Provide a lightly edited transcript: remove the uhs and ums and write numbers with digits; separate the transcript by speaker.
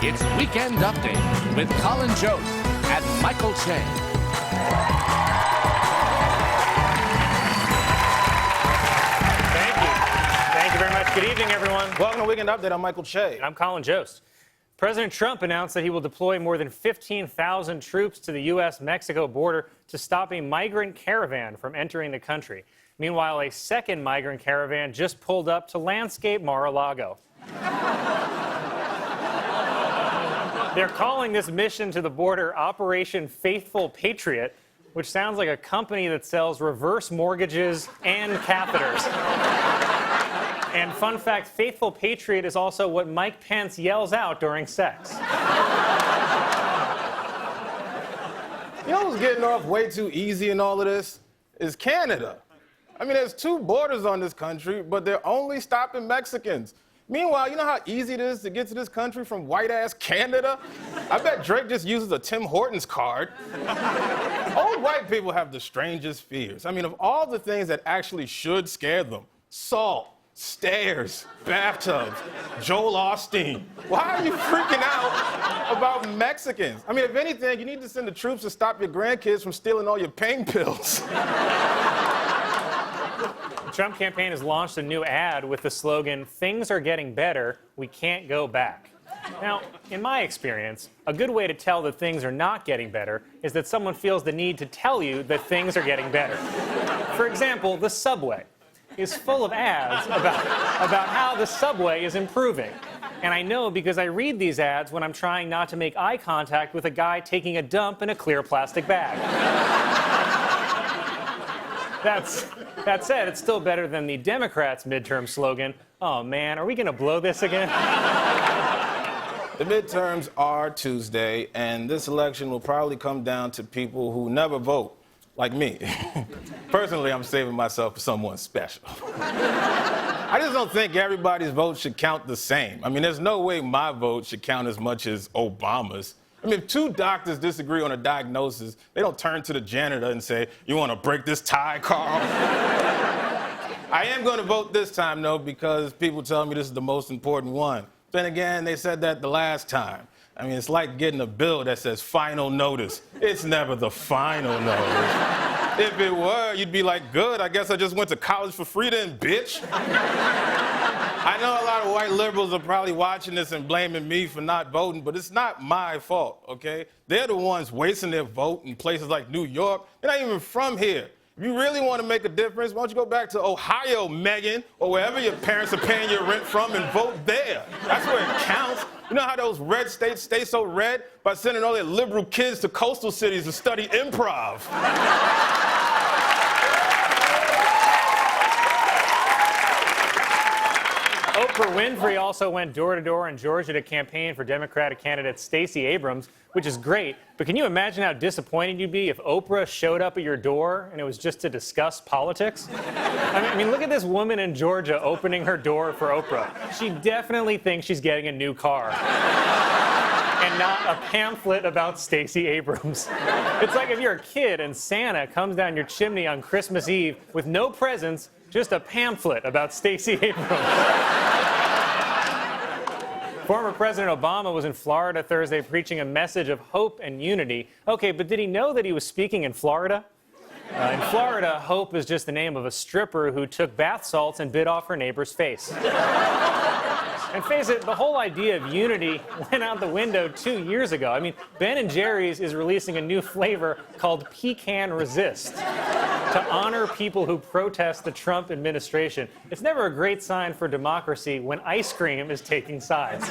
Speaker 1: It's Weekend Update with Colin Jost and Michael Che.
Speaker 2: Thank you very much. Good evening, everyone.
Speaker 3: Welcome to Weekend Update. I'm Michael Che.
Speaker 2: And I'm Colin Jost. President Trump announced that he will deploy more than 15,000 troops to the U.S.-Mexico border to stop a migrant caravan from entering the country. Meanwhile, a second migrant caravan just pulled up to landscape Mar-a-Lago. They're calling this mission to the border Operation Faithful Patriot, which sounds like a company that sells reverse mortgages and catheters. And fun fact, Faithful Patriot is also what Mike Pence yells out during sex.
Speaker 3: You know who's getting off way too easy in all of this? Is Canada. I mean, there's two borders on this country, but they're only stopping Mexicans. Meanwhile, you know how easy it is to get to this country from white-ass Canada? I bet Drake just uses a Tim Hortons card. Old white people have the strangest fears. I mean, of all the things that actually should scare them, salt, stairs, bathtubs, Joel Osteen. Why are you freaking out about Mexicans? I mean, if anything, you need to send the troops to stop your grandkids from stealing all your pain pills.
Speaker 2: The Trump campaign has launched a new ad with the slogan, "Things are getting better, we can't go back." Now, in my experience, a good way to tell that things are not getting better is that someone feels the need to tell you that things are getting better. For example, the subway is full of ads about how the subway is improving. And I know because I read these ads when I'm trying not to make eye contact with a guy taking a dump in a clear plastic bag. That said, it's still better than the Democrats' midterm slogan, "Oh man, are we gonna blow this again?"
Speaker 3: The midterms are Tuesday, and this election will probably come down to people who never vote, like me. Personally, I'm saving myself for someone special. I just don't think everybody's vote should count the same. I mean, there's no way my vote should count as much as Obama's. I mean, if two doctors disagree on a diagnosis, they don't turn to the janitor and say, "You want to break this tie, Carl?" I am going to vote this time, though, because people tell me this is the most important one. Then again, they said that the last time. I mean, it's like getting a bill that says final notice. It's never the final notice. If it were, you'd be like, "Good, I guess I just went to college for free then, bitch." I know a lot of white liberals are probably watching this and blaming me for not voting, but it's not my fault, okay? They're the ones wasting their vote in places like New York. They're not even from here. If you really want to make a difference, why don't you go back to Ohio, Megan, or wherever your parents are paying your rent from and vote there. That's where it counts. You know how those red states stay so red? By sending all their liberal kids to coastal cities to study improv.
Speaker 2: Oprah Winfrey also went door-to-door in Georgia to campaign for Democratic candidate Stacey Abrams, which is great. But can you imagine how disappointed you'd be if Oprah showed up at your door and it was just to discuss politics? I mean, look at this woman in Georgia opening her door for Oprah. She definitely thinks she's getting a new car. And not a pamphlet about Stacey Abrams. It's like if you're a kid and Santa comes down your chimney on Christmas Eve with no presents, just a pamphlet about Stacey Abrams. Former President Obama was in Florida Thursday preaching a message of hope and unity. Okay, but did he know that he was speaking in Florida? In Florida, hope is just the name of a stripper who took bath salts and bit off her neighbor's face. And face it, the whole idea of unity went out the window 2 years ago. I mean, Ben & Jerry's is releasing a new flavor called Pecan Resist to honor people who protest the Trump administration. It's never a great sign for democracy when ice cream is taking sides.